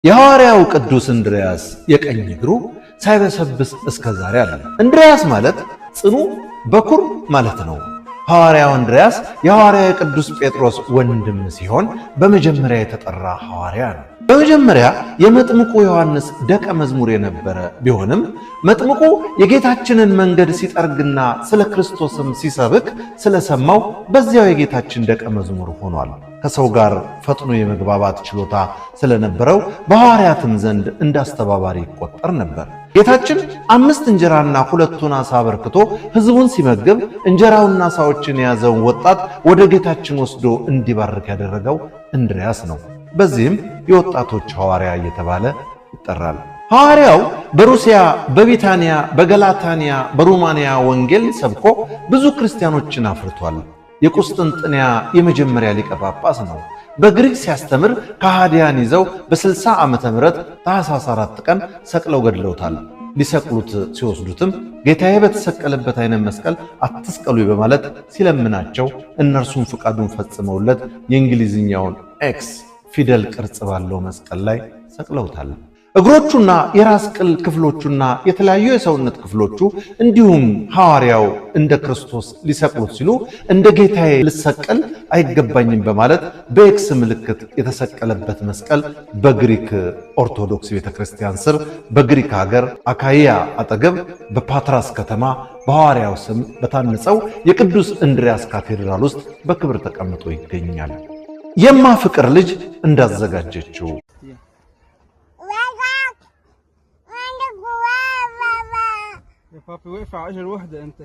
የሐዋርያው ቅዱስ እንድርያስ የቀኝ እግሩ ሳይበሰብስ እስከ ዛሬ አለ። እንድርያስ ማለት ጽኑ በኩር ማለት ነው። ሐዋርያው እንድርያስ የሐዋርያው ቅዱስ ጴጥሮስ ወንድም ሲሆን በመጀመሪያ የተጠራ ሐዋርያ ነው። በመጀመሪያ የመጥምቁ ዮሐንስ ደቀ መዝሙር የነበረ ቢሆንም መጥምቁ የጌታችንን መንገድ ሲጠርግና ስለ ክርስቶስም ሲሰብክ ስለሰማው በዚያው የጌታችን ደቀ መዝሙር ሆኗል። ከሰው ጋር ፈጥኖ የመግባባት ችሎታ ስለነበረው በሐዋርያትም ዘንድ እንዳስተባባሪ ይቆጠር ነበር። ጌታችን 5 እንጀራና 2 ዓሣ አበርክቶ ሕዝቡን ሲመግብ እንጀራውና ዓሣዎችን የያዘውን ወጣት ወደ ጌታችን ወስዶ እንዲባርክ ያደረገው እንድርያስ ነው። በዚህም የወጣቶች ሐዋርያ እየተባለ ይጠራል። ሐዋርያው በሩሲያ፣ በቢታንያ፣ በገላታንያ፣ በሮማንያ ወንጌል ሰብኮ ብዙ ክርስቲያኖችን አፍርቷል። የቁስጥንጥንያ የመጀመሪያ ሊቀ ጳጳስ ነው። በግሪክ ሲያስተምር ከሃዲያን ይዘው በ60 ዓመተ ምህረት ታኅሳስ 4 ቀን ሰቅለው ገድለውታል። ሊሰቅሉት ሲወስዱትም ጌታዬ በተሰቀለበት አይነት መስቀል አትስቀሉ በማለት ሲለምናቸው እነርሱም ፍቃዱን ፈጽመውለት የእንግሊዝኛውን ኤክስ ፊደል ቅርጽ ባለው መስቀል ላይ ሰቅለውታል። እግሮቹና የራስ ቅል ክፍሎቹና የተለያዩ የሰውነት ክፍሎቹ እንዲሁም ሐዋርያው እንደ ክርስቶስ ሊሰቅሉት ሲሉ እንደ ጌታዬ ልሰቀል አይገባኝም በማለት በኤክስ ምልክት የተሰቀለበት መስቀል በግሪክ ኦርቶዶክስ ቤተክርስቲያን ስር በግሪክ ሀገር አካይያ አጠገብ በፓትራስ ከተማ በሐዋርያው ስም በታነጸው የቅዱስ እንድርያስ ካቴድራል ውስጥ በክብር ተቀምጦ ይገኛል። የማፍቅር ልጅ እንዳዘጋጀችው يا بابي وقف على اجر وحده انت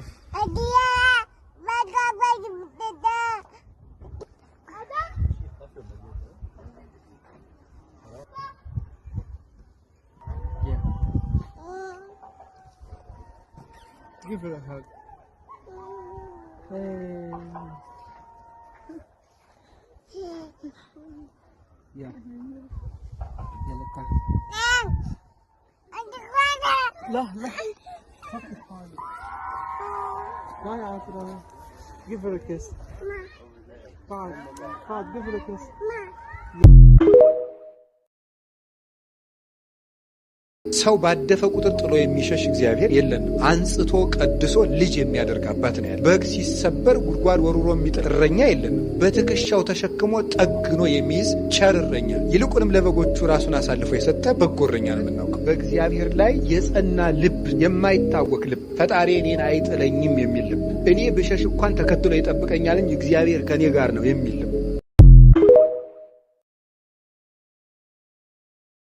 كيف هذا يا يلا تعال لا لا ما يا عطرة give her a kiss قاعد give her a kiss ሰው ባደፈ ቁጥር ጥሎ የሚሸሽ እግዚአብሔር የለም። አንጽቶ ቀድሶ ልጅ የሚያደርግ አባት ነው ያለው። በግ ሲሰበር ጉድጓድ ወሩሮ የሚጥል እረኛ የለም። በትከሻው ተሸክሞ ጠግኖ የሚይዝ ቸር እረኛ፣ ይልቁንም ለበጎቹ ራሱን አሳልፎ የሰጠ በጎ እረኛ ነው የምናውቀው። በእግዚአብሔር ላይ የጸና ልብ፣ የማይታወክ ልብ፣ ፈጣሪ እኔን አይጥለኝም የሚል ልብ፣ እኔ ብሸሽ እንኳን ተከትሎ ይጠብቀኛል እንጂ እግዚአብሔር ከኔ ጋር ነው የሚል